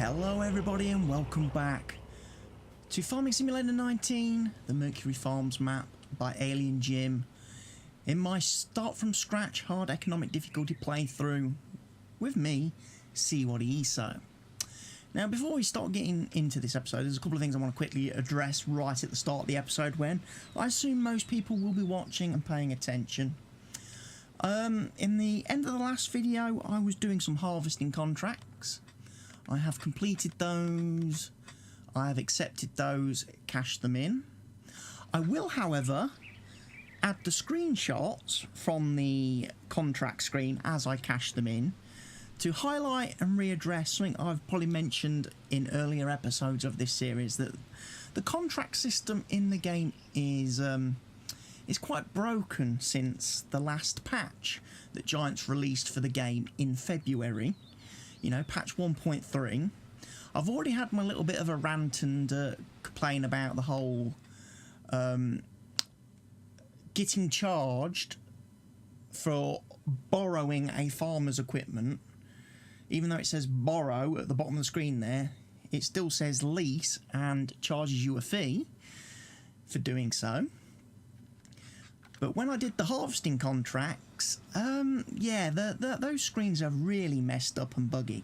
Hello everybody and welcome back to Farming Simulator 19, the Mercury Farms map by Alien Jim, in my start from scratch hard economic difficulty playthrough with me, CWATTYESO. Now before we start getting into this episode, there's a couple of things I want to quickly address right at the start of the episode when I assume most people will be watching and paying attention. In the end of the last video I was doing some harvesting contracts. I have completed those, I have accepted those, cashed them in. I will, however, add the screenshots from the contract screen as I cash them in to highlight and readdress something I've probably mentioned in earlier episodes of this series, that the contract system in the game is quite broken since the last patch that Giants released for the game in February. You know, patch 1.3. I've already had my little bit of a rant and complain about the whole getting charged for borrowing a farmer's equipment. Even though it says borrow at the bottom of the screen there, it still says lease and charges you a fee for doing so. But when I did the harvesting contracts, yeah, those screens are really messed up and buggy.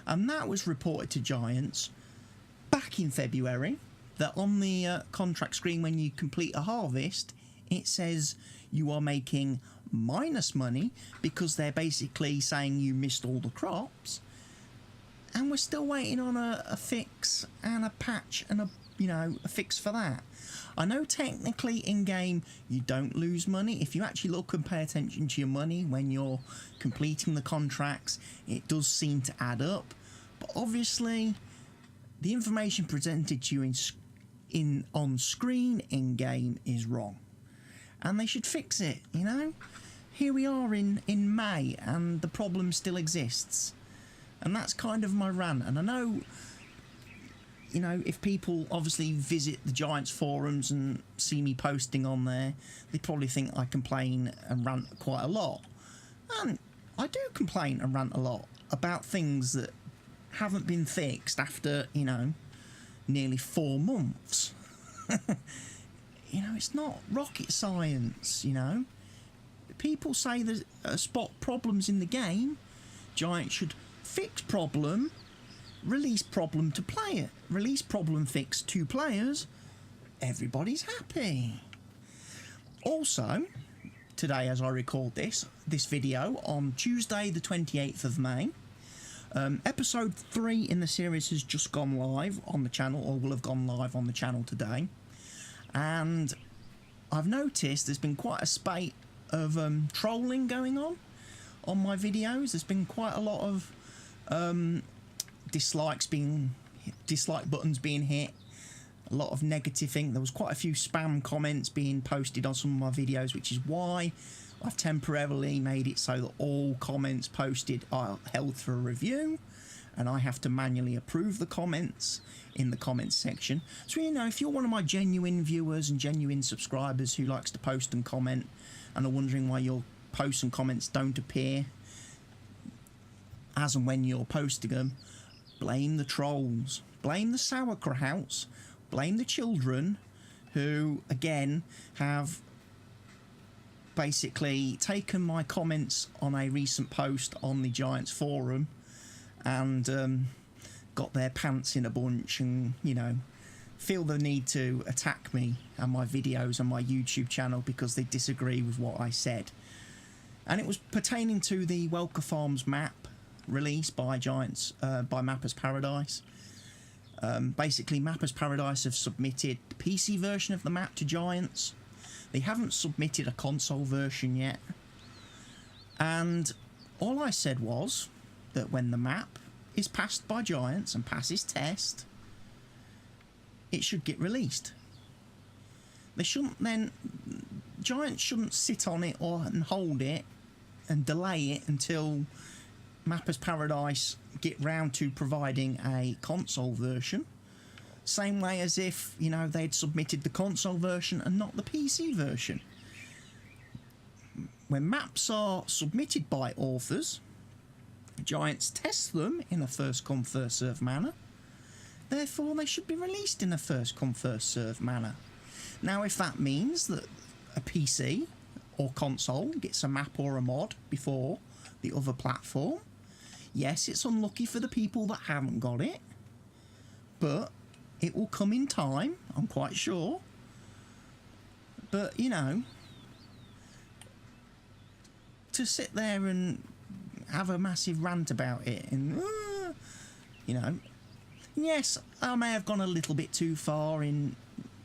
And that was reported to Giants back in February, that on the contract screen when you complete a harvest, it says you are making minus money because they're basically saying you missed all the crops. And we're still waiting on a fix and a patch and a fix for that. I know technically in-game you don't lose money. If you actually look and pay attention to your money when you're completing the contracts, it does seem to add up. But obviously, the information presented to you on screen in-game is wrong. And they should fix it, you know? Here we are in May and the problem still exists. And that's kind of my rant. And I know, you know, if people obviously visit the Giants forums and see me posting on there, they probably think I complain and rant quite a lot. And I do complain and rant a lot about things that haven't been fixed after, you know, nearly 4 months. You know, it's not rocket science, you know. People say there's spot problems in the game. Giants should fix problem, release problem to player, release problem fix to players, everybody's happy. Also, today as I record this video on Tuesday the 28th of May, episode 3 in the series has just gone live on the channel, or will have gone live on the channel today, and I've noticed there's been quite a spate of trolling going on my videos. There's been quite a lot of dislike buttons being hit, a lot of negative thing. There was quite a few spam comments being posted on some of my videos, which is why I've temporarily made it so that all comments posted are held for a review, and I have to manually approve the comments in the comments section. So, you know, if you're one of my genuine viewers and genuine subscribers who likes to post and comment and are wondering why your posts and comments don't appear as and when you're posting them, blame the trolls, blame the sauerkrauts, blame the children who, again, have basically taken my comments on a recent post on the Giants forum and got their pants in a bunch and, you know, feel the need to attack me and my videos and my YouTube channel because they disagree with what I said. And it was pertaining to the Mercury Farms map released by Giants, by Mapper's Paradise. Basically, Mapper's Paradise have submitted the PC version of the map to Giants. They haven't submitted a console version yet. And all I said was that when the map is passed by Giants and passes test, it should get released. They shouldn't then... Giants shouldn't sit on it and hold it and delay it until Mapper's Paradise get round to providing a console version. Same way as if, you know, they'd submitted the console version and not the PC version. When maps are submitted by authors, Giants test them in a first come first served manner, Therefore, they should be released in a first come, first served manner. Now, if that means that a PC or console gets a map or a mod before the other platform, yes, it's unlucky for the people that haven't got it, but it will come in time, I'm quite sure. But, you know, to sit there and have a massive rant about it and, you know, yes, I may have gone a little bit too far in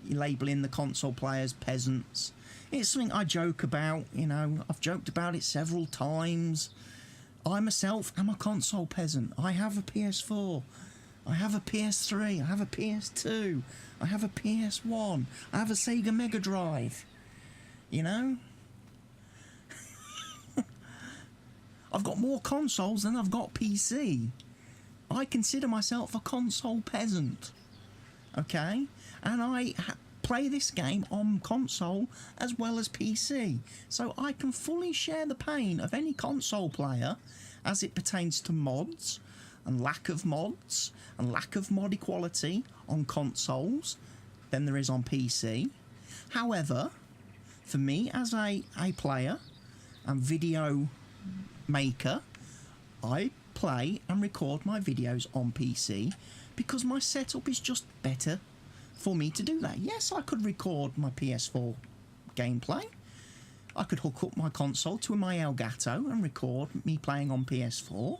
labelling the console players peasants. It's something I joke about, you know, I've joked about it several times. I myself am a console peasant. I have a PS4, I have a PS3, I have a PS2, I have a PS1, I have a Sega Mega Drive, you know? I've got more consoles than I've got PC. I consider myself a console peasant, okay? And I play this game on console as well as PC, so I can fully share the pain of any console player as it pertains to mods and lack of mods and lack of mod equality on consoles than there is on PC. However, for me as a player and video maker, I play and record my videos on PC because my setup is just better for me to do that. Yes, I could record my PS4 gameplay. I could hook up my console to my Elgato and record me playing on PS4.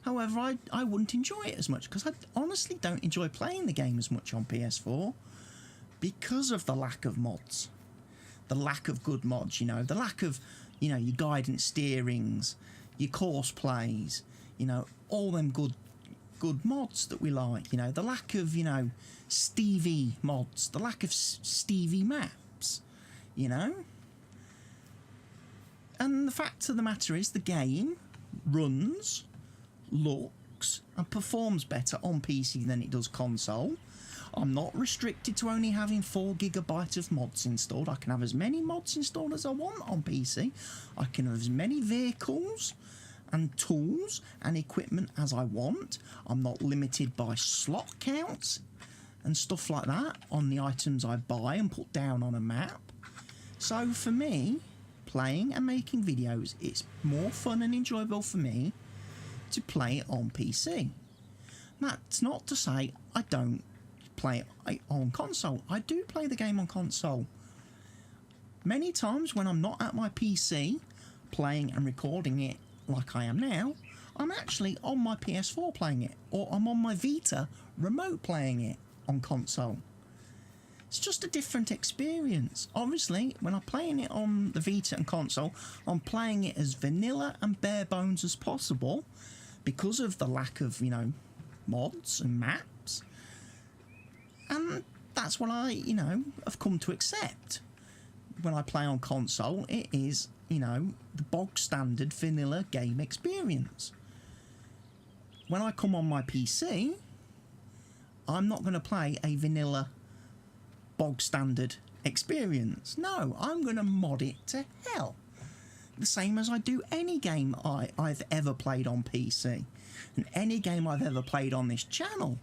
However, I wouldn't enjoy it as much because I honestly don't enjoy playing the game as much on PS4 because of the lack of mods. The lack of good mods, you know, the lack of, you know, your guidance steerings, your course plays, you know, all them good mods that we like, you know, the lack of, you know, Stevie mods, the lack of Stevie maps, you know. And the fact of the matter is the game runs, looks and performs better on PC than it does console. I'm not restricted to only having 4 GB of mods installed. I can have as many mods installed as I want on PC. I can have as many vehicles and tools and equipment as I want. I'm not limited by slot counts and stuff like that on the items I buy and put down on a map. So for me, playing and making videos, it's more fun and enjoyable for me to play it on PC. That's not to say I don't play it on console. I do play the game on console. Many times when I'm not at my PC playing and recording it like I am now, I'm actually on my PS4 playing it, or I'm on my Vita remote playing it on console. It's just a different experience. Obviously, when I'm playing it on the Vita and console, I'm playing it as vanilla and bare bones as possible because of the lack of, you know, mods and maps. And that's what I, you know, have come to accept. When I play on console, it is, you know, the bog standard vanilla game experience. When I come on my PC, I'm not going to play a vanilla bog standard experience. No, I'm going to mod it to hell. The same as I do any game I've ever played on PC. And any game I've ever played on this channel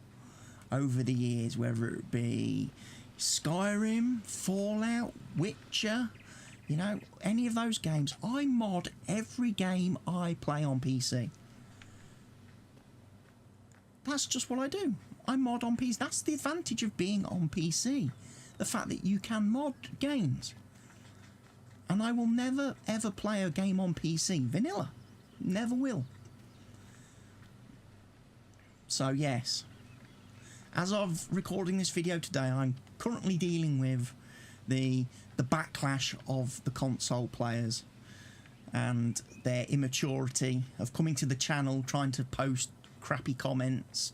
over the years, whether it be Skyrim, Fallout, Witcher, you know, any of those games, I mod every game I play on PC. That's just what I do. I mod on PC. That's the advantage of being on PC. The fact that you can mod games. And I will never ever play a game on PC vanilla. Never will. So yes, as of recording this video today, I'm currently dealing with the backlash of the console players and their immaturity of coming to the channel, trying to post crappy comments,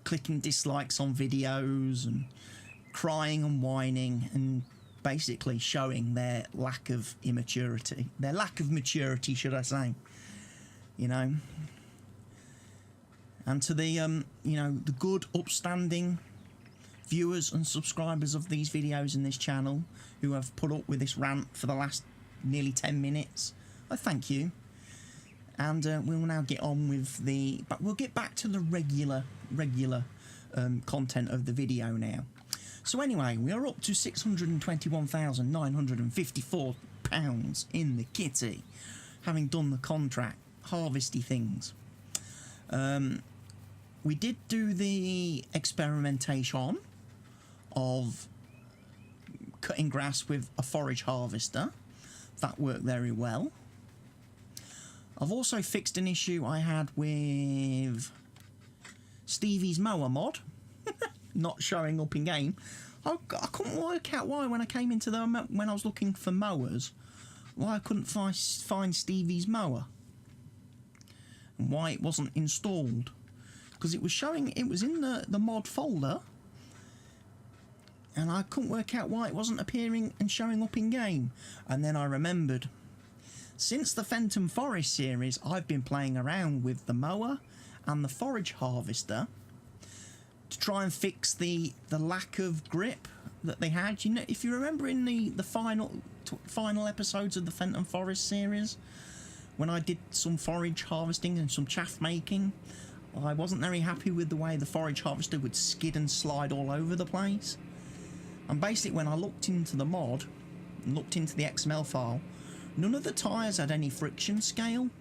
clicking dislikes on videos and crying and whining and basically showing their lack of immaturity, their lack of maturity, should I say, you know. And to the, you know, the good, upstanding viewers and subscribers of these videos in this channel who have put up with this rant for the last nearly 10 minutes, I thank you. And we'll now get on with but we'll get back to the regular content of the video now. So anyway, we are up to £621,954 in the kitty, having done the contract harvesty things. We did do the experimentation of cutting grass with a forage harvester. That worked very well. I've also fixed an issue I had with Stevie's mower mod not showing up in game. I couldn't work out why when I came into when I was looking for mowers, why I couldn't find Stevie's mower and why it wasn't installed, because it was showing it was in the mod folder, and I couldn't work out why it wasn't appearing and showing up in game. And then I remembered, since the Fenton Forest series, I've been playing around with the mower and the forage harvester to try and fix the lack of grip that they had. You know, if you remember in the final episodes of the Fenton Forest series, when I did some forage harvesting and some chaff making, I wasn't very happy with the way the forage harvester would skid and slide all over the place. And basically, when I looked into the mod and looked into the XML file, none of the tyres had any friction scale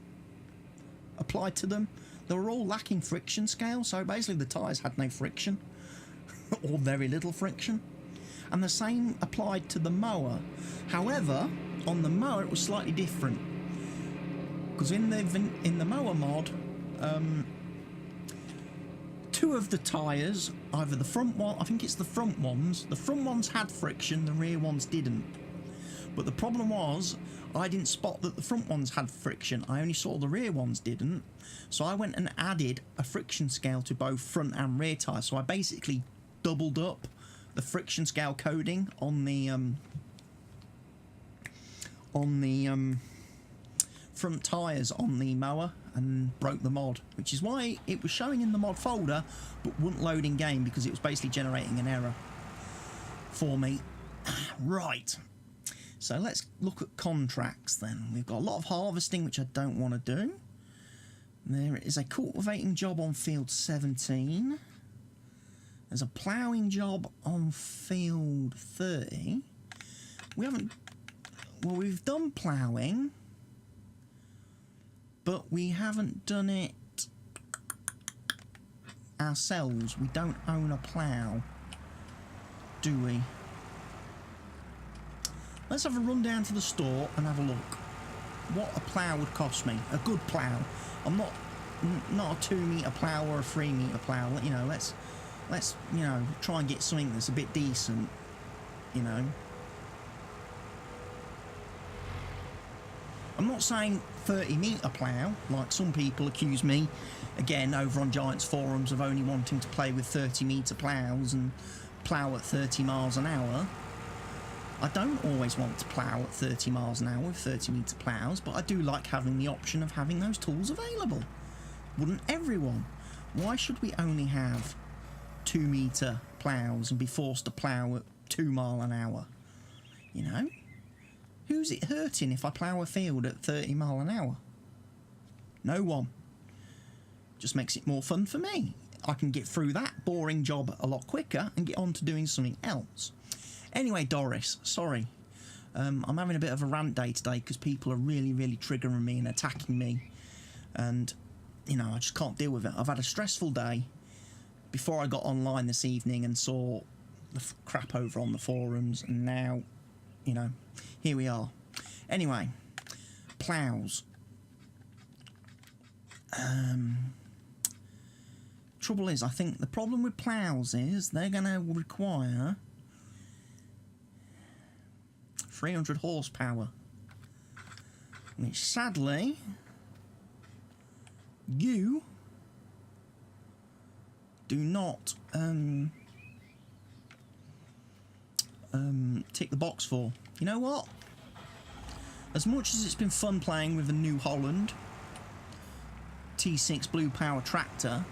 applied to them. They were all lacking friction scale, so basically the tyres had no friction, or very little friction. And the same applied to the mower. However, on the mower it was slightly different, because in the mower mod, two of the tyres, either the front one, I think it's the front ones had friction, the rear ones didn't. But the problem was, I didn't spot that the front ones had friction. I only saw the rear ones didn't. So I went and added a friction scale to both front and rear tyres. So I basically doubled up the friction scale coding on the front tyres on the mower, and broke the mod, which is why it was showing in the mod folder but wouldn't load in game, because it was basically generating an error for me. Right. So let's look at contracts then. We've got a lot of harvesting, which I don't want to do. There is a cultivating job on field 17. There's a ploughing job on field 30. We've done ploughing, but we haven't done it ourselves. We don't own a plough, do we? Let's have a run down to the store and have a look. What a plough would cost me. A good plough. I'm not a 2 metre plough or a 3 metre plough. You know, let's you know, try and get something that's a bit decent. You know. I'm not saying 30 metre plough, like some people accuse me, again, over on Giants forums, of only wanting to play with 30 metre ploughs and plough at 30 miles an hour. I don't always want to plough at 30 miles an hour with 30 metre ploughs, but I do like having the option of having those tools available. Wouldn't everyone? Why should we only have 2 metre ploughs and be forced to plough at 2 mile an hour? You know? Who's it hurting if I plough a field at 30 mile an hour? No one. Just makes it more fun for me. I can get through that boring job a lot quicker and get on to doing something else. Anyway, Doris, sorry. I'm having a bit of a rant day today because people are really, really triggering me and attacking me. And, you know, I just can't deal with it. I've had a stressful day before I got online this evening and saw the crap over on the forums, and now, you know, here we are. Anyway, ploughs. Trouble is, I think the problem with ploughs is they're going to require 300 horsepower, which sadly you do not tick the box for. You know what? As much as it's been fun playing with the New Holland T6 Blue Power tractor,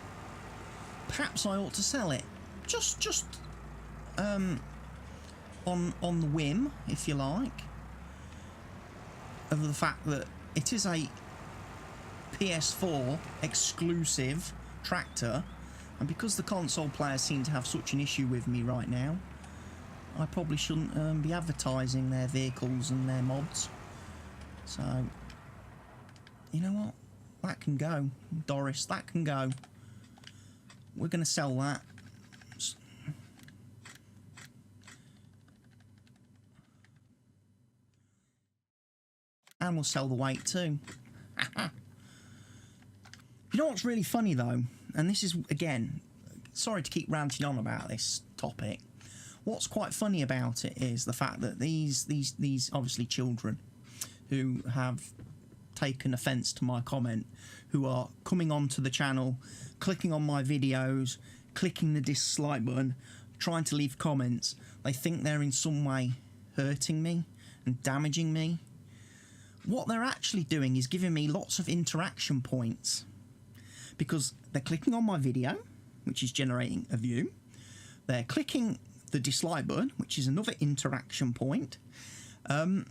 perhaps I ought to sell it. Just on the whim, if you like, of the fact that it is a PS4 exclusive tractor, And because the console players seem to have such an issue with me right now, I probably shouldn't be advertising their vehicles and their mods. So, you know what? That can go, Doris, that can go. We're going to sell that. And we'll sell the weight too. You know what's really funny though? And this is, again, sorry to keep ranting on about this topic. What's quite funny about it is the fact that these obviously children who have taken offence to my comment, who are coming onto the channel, clicking on my videos, clicking the dislike button, trying to leave comments, they think they're in some way hurting me and damaging me. What they're actually doing is giving me lots of interaction points, because they're clicking on my video, which is generating a view. They're clicking the dislike button, which is another interaction point. And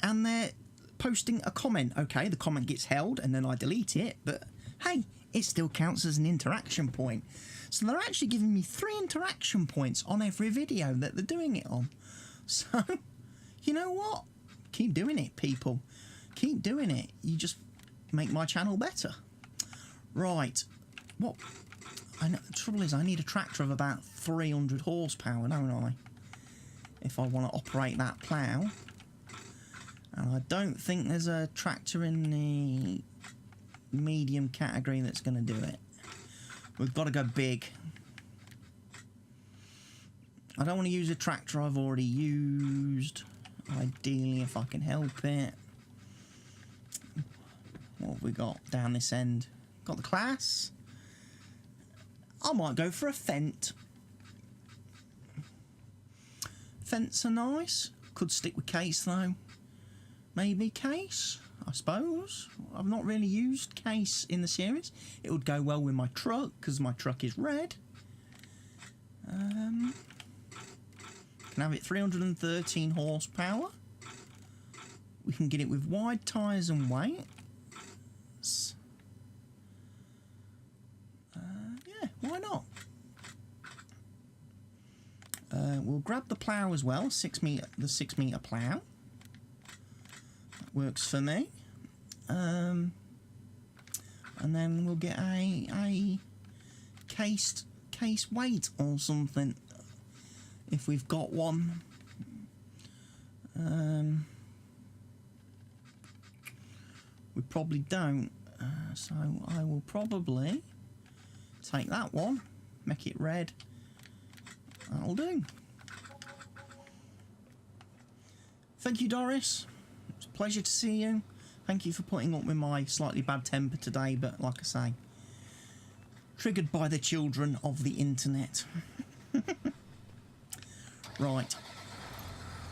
they're posting a comment. Okay, the comment gets held and then I delete it, but hey, it still counts as an interaction point. So they're actually giving me 3 interaction points on every video that they're doing it on. So, you know what? Keep doing it, people. Keep doing it. You just make my channel better. Right. What? The trouble is I need a tractor of about 300 horsepower, don't I? If I want to operate that plough. And I don't think there's a tractor in the medium category that's going to do it. We've got to go big. I don't want to use a tractor I've already used. Ideally, if I can help it. What have we got down this end? Got the Class. I might go for a Fent. Fents are nice. Could stick with Case though. Maybe Case, I suppose. I've not really used Case in the series. It would go well with my truck because my truck is red. Can have it 313 horsepower. We can get it with wide tyres and weight. Yeah, why not? We'll grab the plough as well, the 6 metre plough. That works for me. And then we'll get a case weight or something if we've got one. We probably don't, so I will probably take that one, make it red. That'll do. Thank you, Doris. It's a pleasure to see you. Thank you for putting up with my slightly bad temper today, but like I say, triggered by the children of the internet. Right.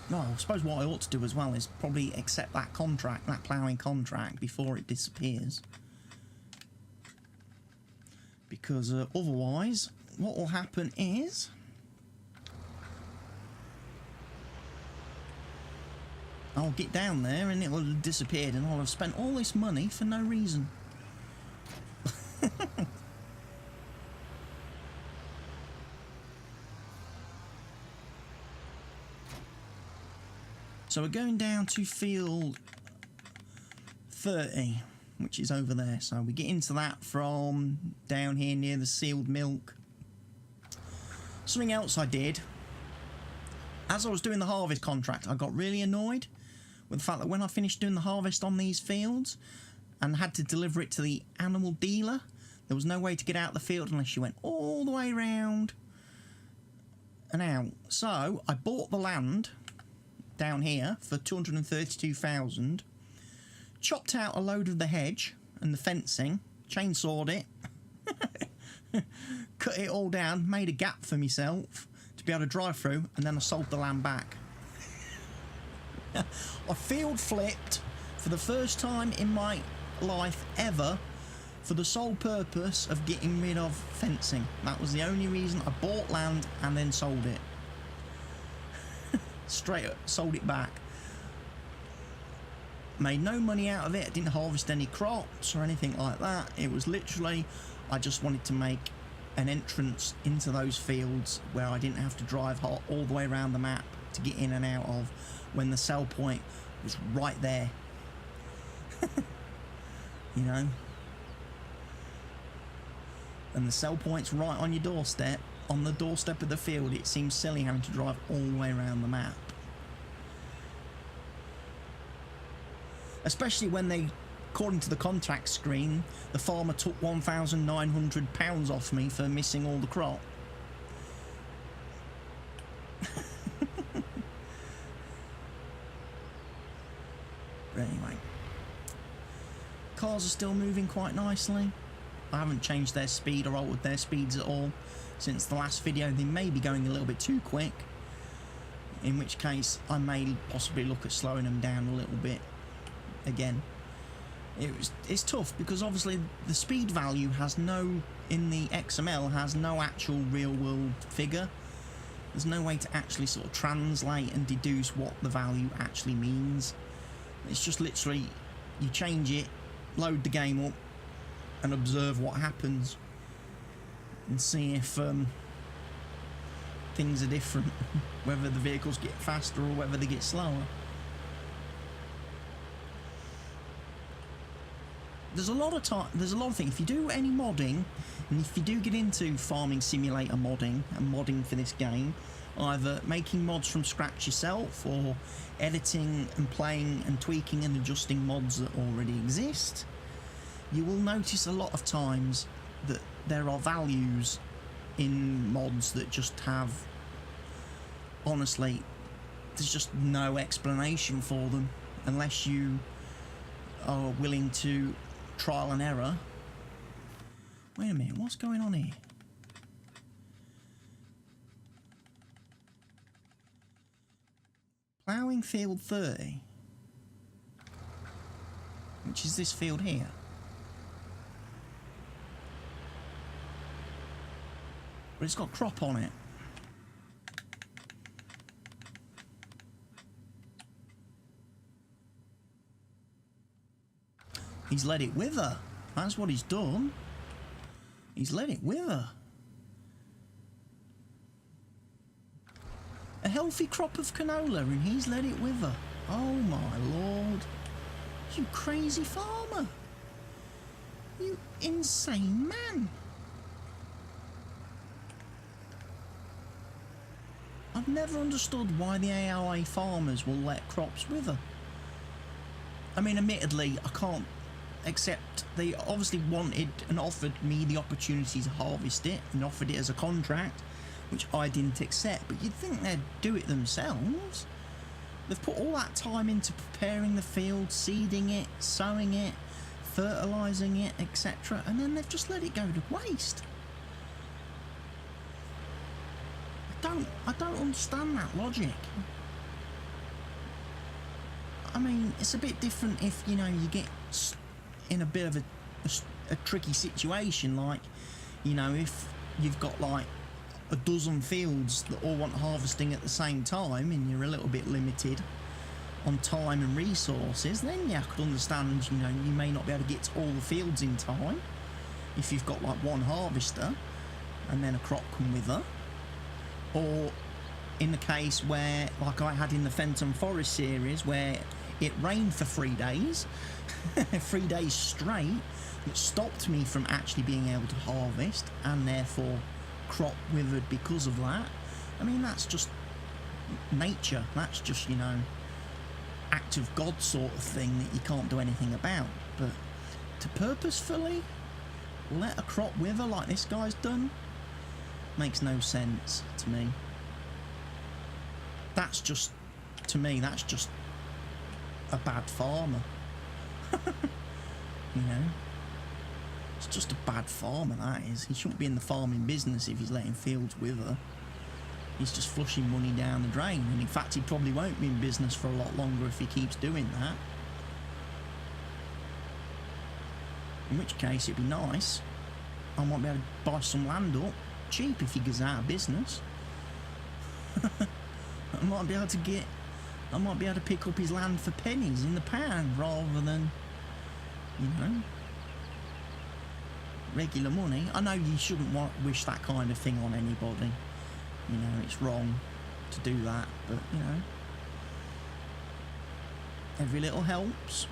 No, I suppose what I ought to do as well is probably accept that contract, that ploughing contract, before it disappears. Because otherwise, what will happen is I'll get down there and it will have disappeared and I'll have spent all this money for no reason. So we're going down to field 30, which is over there. So we get into that from down here near the sealed milk. Something else I did, as I was doing the harvest contract, I got really annoyed with the fact that when I finished doing the harvest on these fields and had to deliver it to the animal dealer, there was no way to get out the field unless you went all the way round and out. So I bought the land down here for 232,000, chopped out a load of the hedge and the fencing, chainsawed it, cut it all down, made a gap for myself to be able to drive through, and then I sold the land back. I field flipped for the first time in my life ever for the sole purpose of getting rid of fencing. That was the only reason I bought land and then sold it. Straight up, sold it back. Made no money out of it. I didn't harvest any crops or anything like that. It was literally, I just wanted to make an entrance into those fields where I didn't have to drive all the way around the map to get in and out of, when the sell point was right there. You know? And the sell point's right on your doorstep, on the doorstep of the field. It seems silly having to drive all the way around the map. Especially when they, according to the contract screen, the farmer took £1,900 off me for missing all the crop. But anyway, cars are still moving quite nicely. I haven't changed their speed or altered their speeds at all since the last video. They may be going a little bit too quick, in which case I may possibly look at slowing them down a little bit again. It's tough because obviously the speed value has no, in the XML, has no actual real world figure. There's no way to actually sort of translate and deduce what the value actually means. It's just literally, you change it, load the game up, and observe what happens, and see if things are different, whether the vehicles get faster or whether they get slower. There's a lot of things. If you do any modding, and if you do get into farming simulator modding and modding for this game, either making mods from scratch yourself or editing and playing and tweaking and adjusting mods that already exist, you will notice a lot of times that there are values in mods that just have, honestly, there's just no explanation for them unless you are willing to trial and error. Wait a minute, what's going on here? Ploughing field 30, which is this field here. But it's got crop on it. He's let it wither. That's what he's done. He's let it wither. A healthy crop of canola and he's let it wither. Oh my lord. You crazy farmer. You insane man. I've never understood why the AOA farmers will let crops wither. I mean, admittedly, I can't accept. They obviously wanted and offered me the opportunity to harvest it and offered it as a contract, which I didn't accept. But you'd think they'd do it themselves. They've put all that time into preparing the field, seeding it, sowing it, fertilising it, etc., and then they've just let it go to waste. I don't understand that logic. I mean, it's a bit different if, you know, you get in a bit of a tricky situation, like, you know, if you've got like a dozen fields that all want harvesting at the same time and you're a little bit limited on time and resources, then yeah, I could understand, you know, you may not be able to get to all the fields in time if you've got like one harvester and then a crop can wither. Or in the case where, like I had in the Fenton Forest series, where it rained for 3 days, 3 days straight, that stopped me from actually being able to harvest, and therefore crop withered because of that. I mean, that's just nature. That's just, you know, act of God sort of thing that you can't do anything about. But to purposefully let a crop wither like this guy's done makes no sense to me. That's just, to me, that's just a bad farmer. You know, it's just a bad farmer, that is. He shouldn't be in the farming business if he's letting fields wither. He's just flushing money down the drain, and in fact he probably won't be in business for a lot longer if he keeps doing that. In which case it'd be nice. I might be able to buy some land up cheap if he goes out of business. I might be able to pick up his land for pennies in the pound rather than, you know, regular money. I know you shouldn't wish that kind of thing on anybody. You know, it's wrong to do that, but, you know, every little helps.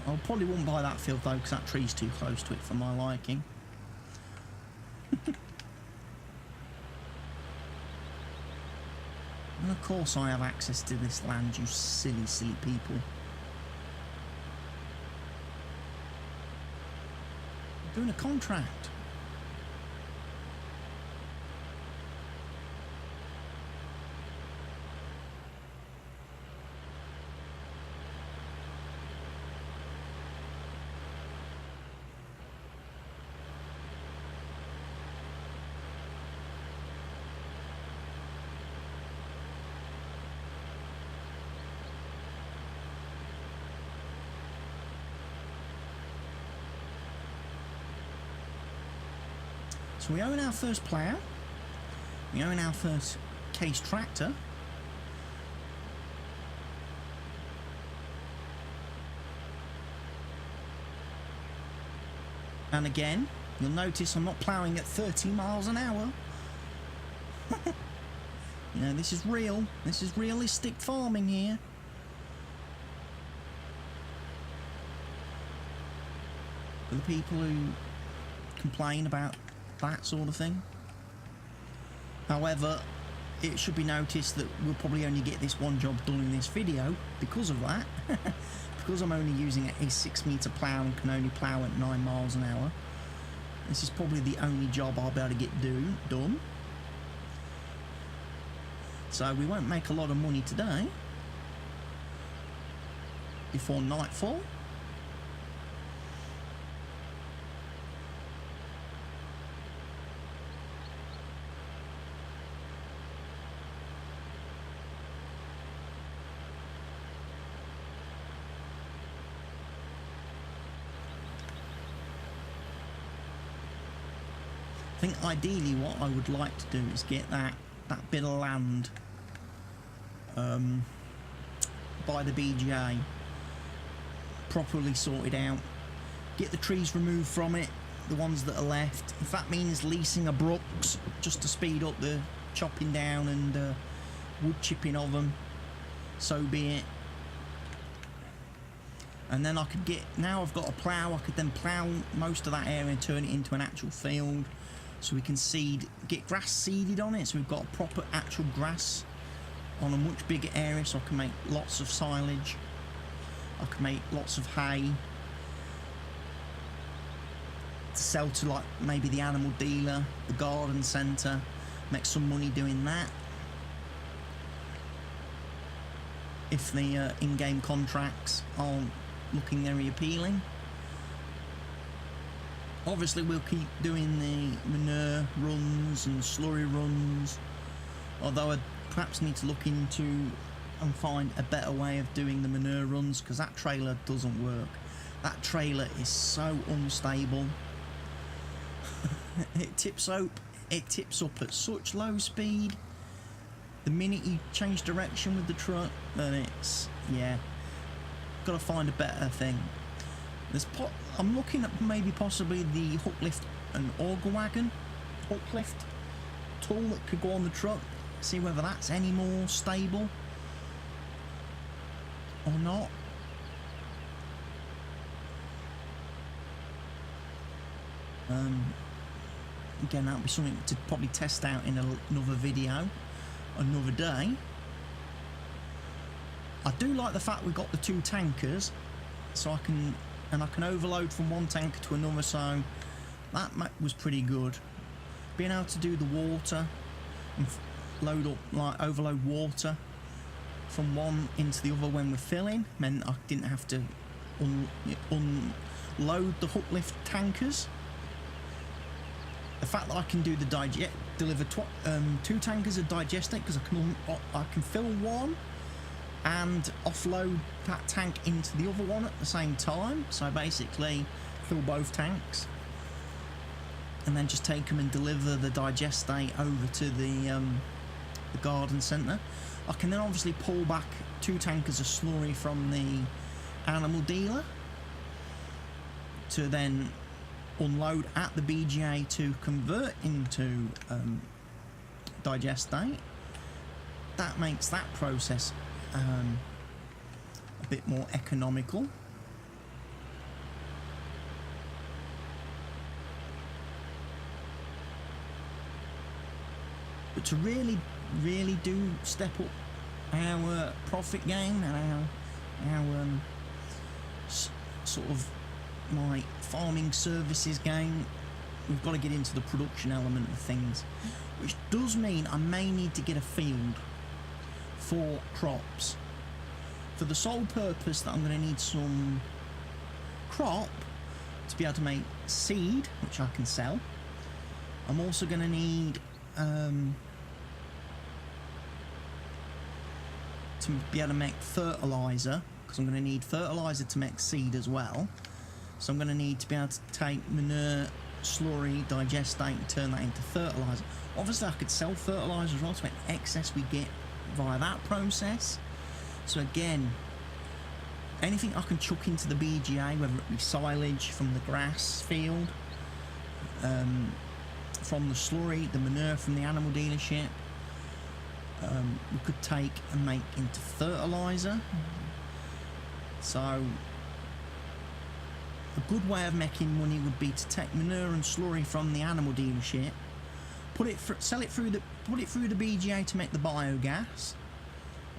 I probably wouldn't buy that field though, because that tree's too close to it for my liking. And of course I have access to this land, you silly, silly people. I'm doing a contract. So we own our first plough, we own our first case tractor, and again, you'll notice I'm not ploughing at 30 miles an hour. You know, this is real, this is realistic farming here. For the people who complain about that sort of thing. However, it should be noticed that we'll probably only get this one job done in this video because of that. Because I'm only using a 6-metre plough and can only plough at 9 miles an hour. This is probably the only job I'll be able to get done. So we won't make a lot of money today before nightfall. I think ideally what I would like to do is get that bit of land by the BGA properly sorted out, get the trees removed from it, the ones that are left. If that means leasing a Brooks just to speed up the chopping down and wood chipping of them, so be it. And then I could get, now I've got a plough, I could then plough most of that area and turn it into an actual field. So we can get grass seeded on it, so we've got proper actual grass on a much bigger area, so I can make lots of silage, I can make lots of hay to sell to, like, maybe the animal dealer, the garden centre, make some money doing that if the in-game contracts aren't looking very appealing. Obviously we'll keep doing the manure runs and slurry runs, although I perhaps need to look into and find a better way of doing the manure runs, because that trailer doesn't work. That trailer is so unstable. It tips up at such low speed the minute you change direction with the truck, then it's, yeah, gotta find a better thing. I'm looking at maybe possibly the hook lift and auger wagon hook lift tool that could go on the truck, see whether that's any more stable or not. Again, that'll be something to probably test out in another video another day. I do like the fact we've got the 2 tankers, so I can overload from one tanker to another, so that was pretty good. Being able to do the water and load up, like overload water from one into the other when we're filling, meant I didn't have to unload the hook lift tankers. The fact that I can do the deliver 2 tankers of digestate, because I can fill one and offload that tank into the other one at the same time, so basically fill both tanks and then just take them and deliver the digestate over to the garden centre. I can then obviously pull back 2 tankers of slurry from the animal dealer to then unload at the BGA to convert into digestate. That makes that process a bit more economical. But to really do step up our profit gain and our sort of my farming services gain, we've got to get into the production element of things, which does mean I may need to get a field for crops, for the sole purpose that I'm going to need some crop to be able to make seed, which I can sell. I'm also going to need to be able to make fertilizer, because I'm going to need fertilizer to make seed as well. So I'm going to need to be able to take manure, slurry, digestate and turn that into fertilizer. Obviously I could sell fertilizer as well to make excess we get via that process. So again, anything I can chuck into the BGA, whether it be silage from the grass field, from the slurry, the manure from the animal dealership, we could take and make into fertilizer. So a good way of making money would be to take manure and slurry from the animal dealership, sell it through the BGA to make the biogas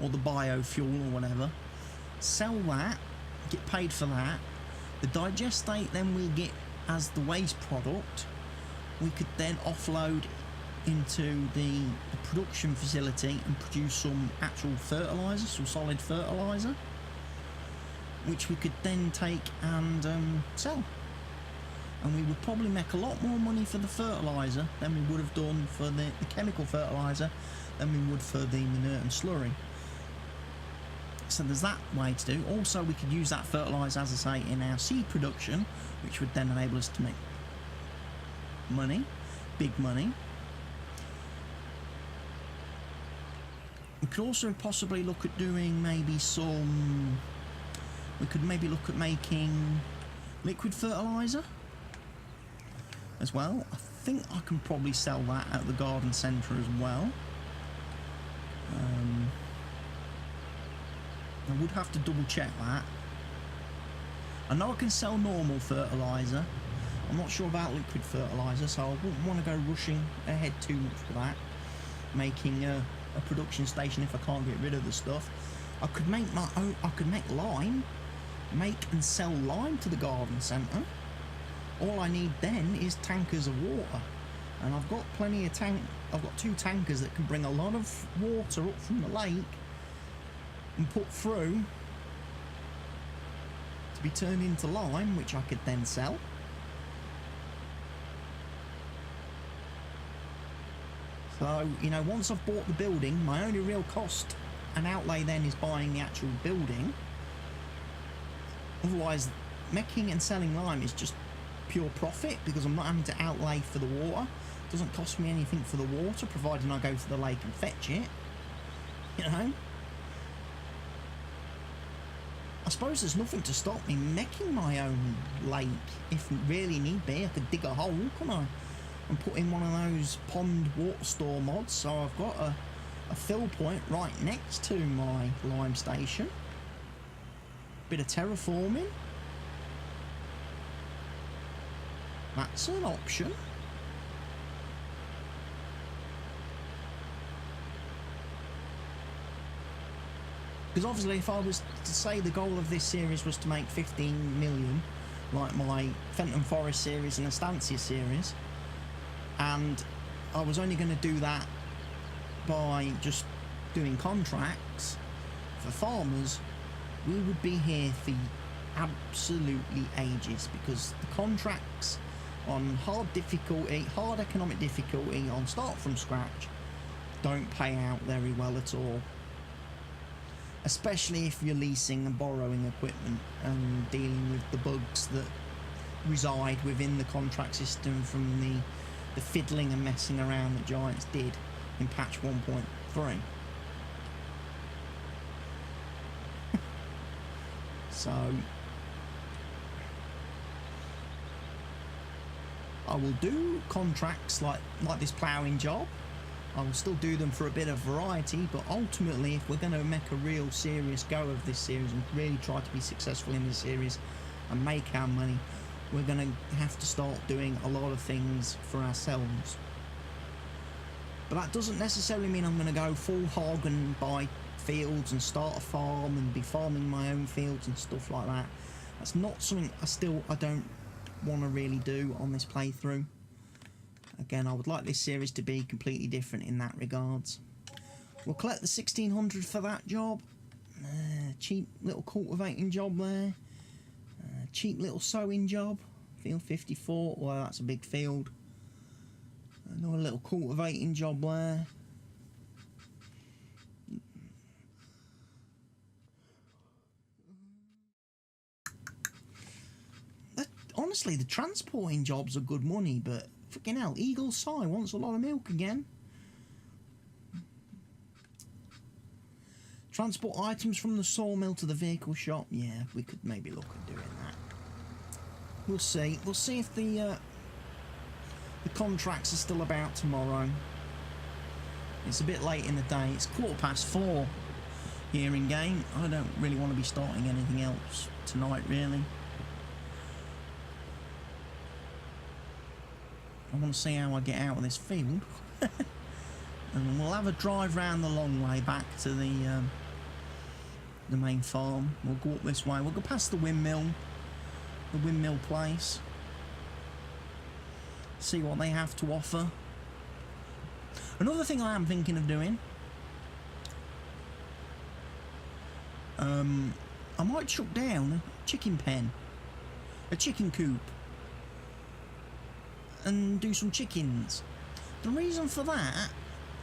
or the biofuel or whatever. Sell that, get paid for that. The digestate then we get as the waste product. We could then offload into the production facility and produce some actual fertilizer, some solid fertilizer, which we could then take and sell. And we would probably make a lot more money for the fertilizer than we would have done for the chemical fertilizer than we would for the manure and slurry. So there's that way to do. Also, we could use that fertilizer, as I say, in our seed production, which would then enable us to make money, big money. We could also possibly look at doing maybe some... We could maybe look at making liquid fertilizer as well. I think I can probably sell that at the garden centre as well. I would have to double check that. I know I can sell normal fertiliser. I'm not sure about liquid fertiliser, so I wouldn't want to go rushing ahead too much for that. Making a production station if I can't get rid of the stuff. I could make my own. I could make lime, make and sell lime to the garden centre. All I need then is tankers of water, and I've got plenty of I've got 2 tankers that can bring a lot of water up from the lake and put through to be turned into lime, which I could then sell. So, you know, once I've bought the building, my only real cost and outlay then is buying the actual building. Otherwise, making and selling lime is just pure profit, because I'm not having to outlay for the water. It doesn't cost me anything for the water, providing I go to the lake and fetch it. You know? I suppose there's nothing to stop me making my own lake. If really need be, I could dig a hole, couldn't I? And put in one of those pond water store mods, so I've got a fill point right next to my lime station. Bit of terraforming. That's an option. Because obviously if I was to say the goal of this series was to make 15 million, like my Fenton Forest series and Estancia series, and I was only going to do that by just doing contracts for farmers, we would be here for absolutely ages, because the contracts on hard economic difficulty on start from scratch don't pay out very well at all, especially if you're leasing and borrowing equipment and dealing with the bugs that reside within the contract system from the fiddling and messing around that Giants did in patch 1.3. So I will do contracts like this ploughing job. I will still do them for a bit of variety, but ultimately, if we're going to make a real serious go of this series and really try to be successful in this series and make our money, we're going to have to start doing a lot of things for ourselves. But that doesn't necessarily mean I'm going to go full hog and buy fields and start a farm and be farming my own fields and stuff like that. That's not something I don't want to really do on this playthrough. Again, I would like this series to be completely different in that regards. We'll collect the 1600 for that job. Cheap little cultivating job there. Cheap little sowing job. Field 54. Well, that's a big field. Another little cultivating job there. Honestly, the transporting jobs are good money, but fucking hell, Eagle Sigh wants a lot of milk again. Transport items from the sawmill to the vehicle shop. Yeah, we could maybe look at doing that. We'll see. We'll see if the contracts are still about tomorrow. It's a bit late in the day. It's 4:15 here in game. I don't really want to be starting anything else tonight, really. I want to see how I get out of this field. And we'll have a drive round the long way back to the main farm. We'll go up this way. We'll go past the windmill place. See what they have to offer. Another thing I am thinking of doing, I might chuck down a chicken pen, a chicken coop, and do some chickens. The reason for that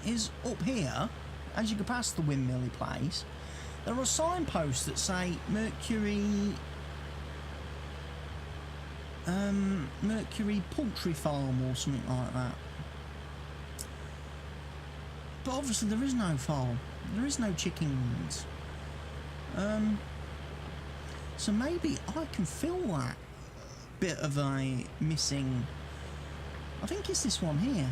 is up here, as you go past the windmilly place, there are signposts that say Mercury Poultry Farm or something like that. But obviously there is no farm. There is no chickens. So maybe I can fill that bit of a missing... I think it's this one here.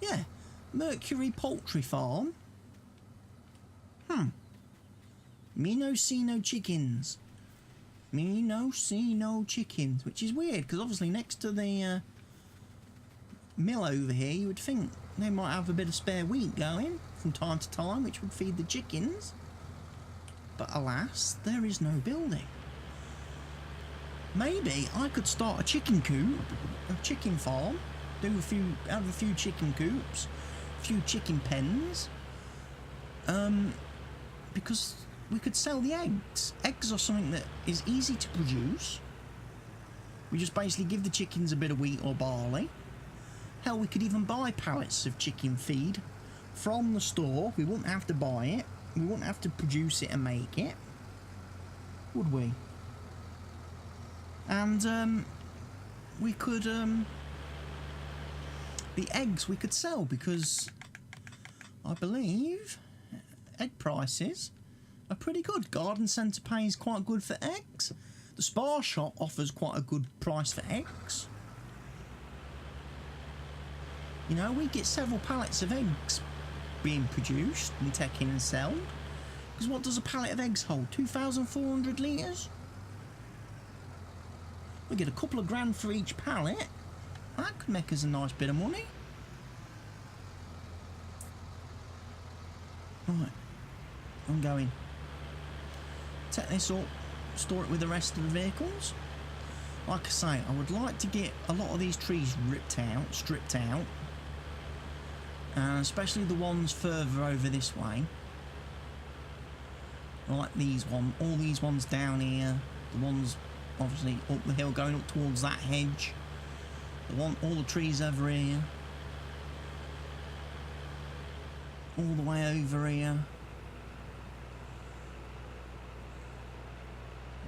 Yeah, Mercury Poultry Farm. Me no see no chickens. Me no see no chickens. Which is weird, because obviously next to the mill over here, you would think they might have a bit of spare wheat going from time to time, which would feed the chickens. But alas, there is no building. Maybe I could start a chicken coop, a chicken farm, have a few chicken coops, a few chicken pens, because we could sell the eggs. Eggs are something that is easy to produce. We just basically give the chickens a bit of wheat or barley. Hell, we could even buy pallets of chicken feed from the store. We wouldn't have to buy it. We wouldn't have to produce it and make it, would we? And we could the eggs we could sell, because I believe egg prices are pretty good. Garden Centre pays quite good for eggs. The Spar Shop offers quite a good price for eggs. You know, we get several pallets of eggs being produced and taken and sold. Because what does a pallet of eggs hold? 2,400 litres? We get a couple of grand for each pallet. That could make us a nice bit of money. Right, I'm going. Take this up, store it with the rest of the vehicles. Like I say, I would like to get a lot of these trees stripped out. Especially the ones further over this way. Like these ones, all these ones down here. The ones obviously up the hill going up towards that hedge. All the trees over here. All the way over here.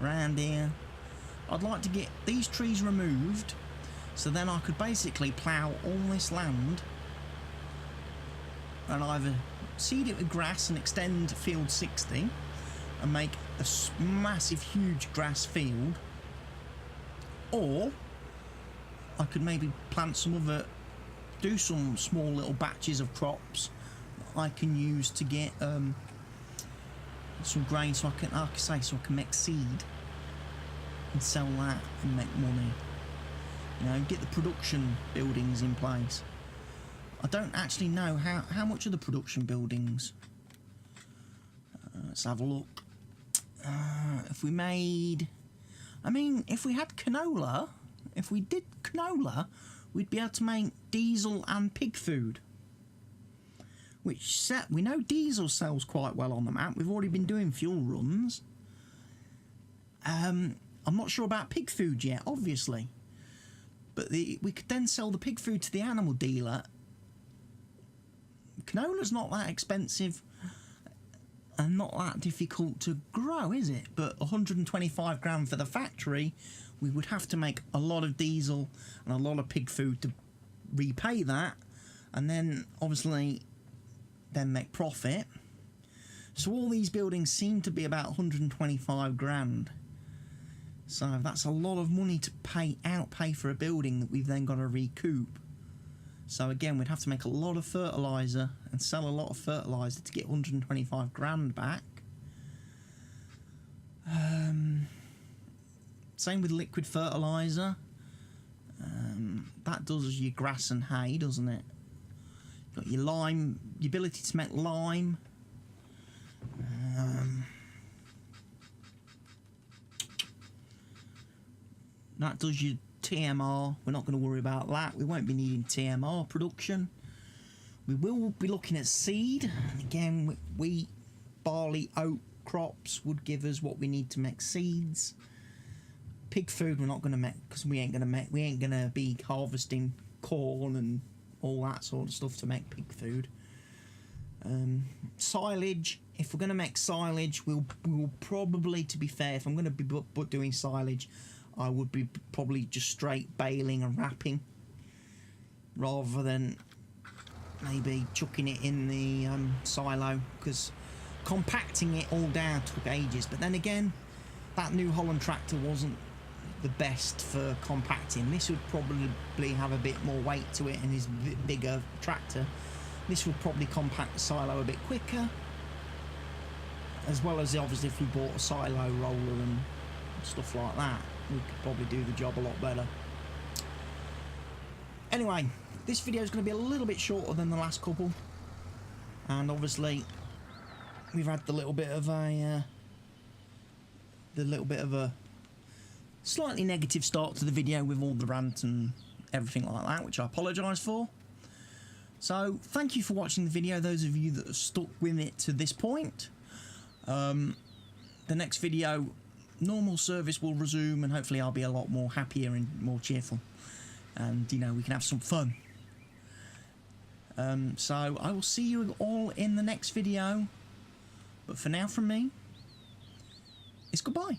Around here. I'd like to get these trees removed, so then I could basically plough all this land and either seed it with grass and extend field 60 and make a massive huge grass field, or I could maybe plant some other, do some small little batches of crops that I can use to get some grain, so I can, like I say, so I can make seed and sell that and make money. You know, get the production buildings in place. I don't actually know how much are the production buildings. Let's have a look. If we made, I mean, if we had canola, if we did canola, we'd be able to make diesel and pig food. Which we know diesel sells quite well on the map. We've already been doing fuel runs. I'm not sure about pig food yet, obviously. But we could then sell the pig food to the animal dealer. Canola's not that expensive and not that difficult to grow, is it? But 125 grand for the factory, we would have to make a lot of diesel and a lot of pig food to repay that, and then obviously then make profit. So all these buildings seem to be about 125 grand. So that's a lot of money to pay for a building that we've then got to recoup. So again, we'd have to make a lot of fertiliser and sell a lot of fertiliser to get 125 grand back. Same with liquid fertiliser. That does your grass and hay, doesn't it? Got your lime, your ability to make lime. That does your TMR. We're not going to worry about that. We won't be needing TMR production. We will be looking at seed. And again, wheat, barley, oat crops would give us what we need to make seeds. Pig food we're not going to make, because we ain't going to be harvesting corn and all that sort of stuff to make pig food. Silage, if we're going to make silage, we'll probably, to be fair, if I'm going to be doing silage, I would be probably just straight baling and wrapping, rather than maybe chucking it in the silo, because compacting it all down took ages. But then again, that New Holland tractor wasn't the best for compacting. This would probably have a bit more weight to it and is a bit bigger tractor. This would probably compact the silo a bit quicker, as well as obviously if we bought a silo roller and stuff like that, we could probably do the job a lot better. Anyway, this video is going to be a little bit shorter than the last couple, and obviously we've had the little bit of a slightly negative start to the video with all the rant and everything like that, which I apologise for. So thank you for watching the video, those of you that have stuck with it to this point. The next video, normal service will resume, and hopefully I'll be a lot more happier and more cheerful, and you know, we can have some fun. So I will see you all in the next video, but for now from me, it's goodbye.